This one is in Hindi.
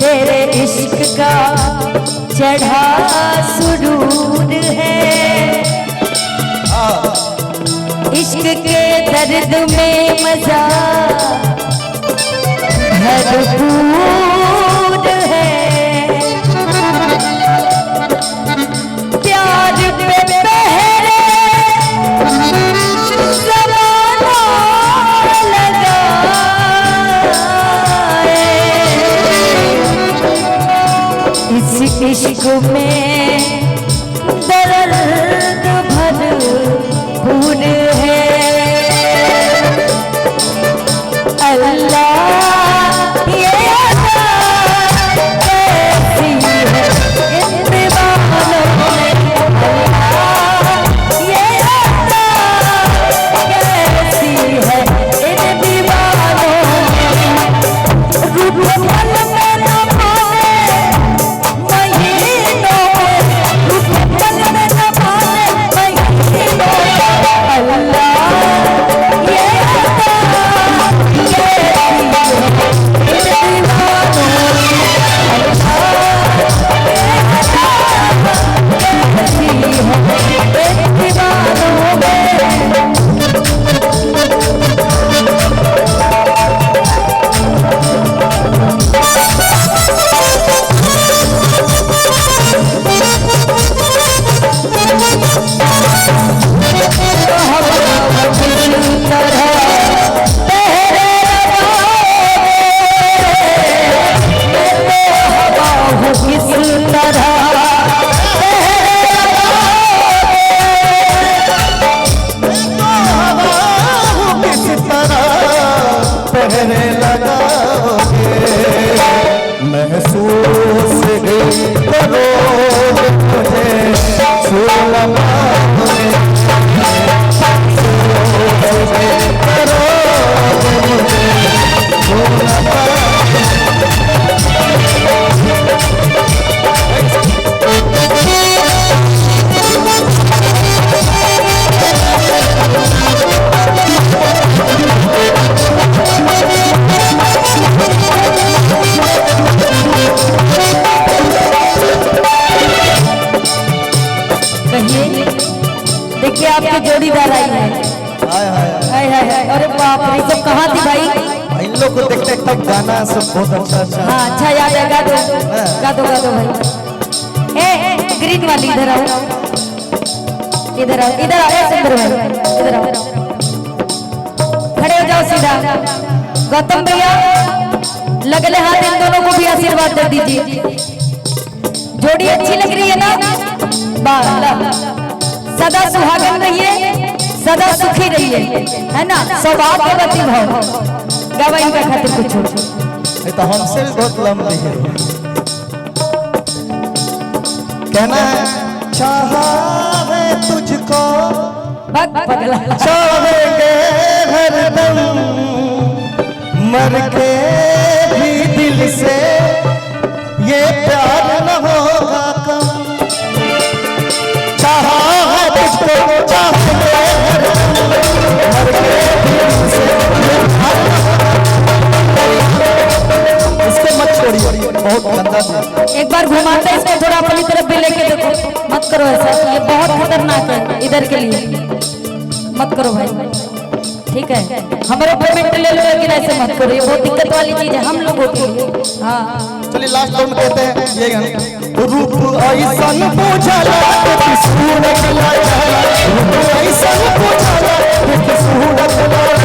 तेरे इश्क का चढ़ा सुरूर है। इश्क के दर्द में मजा भरपूर है। प्यार पे पहरे ज़माना लगाए, इस इश्क में दर्द भरपूर है। अल्लाह महसूस करो मुझे सुलमा देखिए आपके जोड़ीदार आई है। हाय हाय हाय। अरे बाप रे, सब कहाँ थी भाई? इन लोग को देखते तक गाना सब बहुत अच्छा अच्छा। हाँ अच्छा याद है, गा दो भाई। ए ग्रीन वाली इधर आओ, इधर आओ, इधर आओ सुंदर भाई, इधर आओ, खड़े हो जाओ सीधा। गौतम भैया लगले हाथ इन दोनों को भी आशीर्वाद दे दीजिए। जोड़ी अच्छी लग रही है ना? वाह, सदा सुहागन रहिए, सदा सुखी रहिए, है ना? सौभाग्यवती भव। गवाही का खातिर कुछ नहीं तो हमसे भी बहुत लंबी है। कहना है चाहा है तुझको पगला, चाहेंगे हरदम, मर के भी दिल से ये प्यार न होगा कम। चाहा है तुझको चाहेंगे हरदम, मर के दिल से ये प्यार न होगा। इसको मत छोड़िए, बहुत गंदा है। एक बार घुमाते हैं इसको, थोड़ा अपनी तरफ भी लेके देखो। मत करो ऐसा, ये बहुत खतरनाक है इधर के लिए। मत करो भाई, ठीक है? हमारे पेमेंट ले लो, लेकिन ऐसे मत करो, ये बहुत दिक्कत वाली चीज है हम लोगों के लिए। हाँ चलिए लास्ट टाइम कहते हैं ये गाना। रूप ऐसन पूछला कि सूरत लाया, रूप ऐसन पूछला कि सूरत लाया।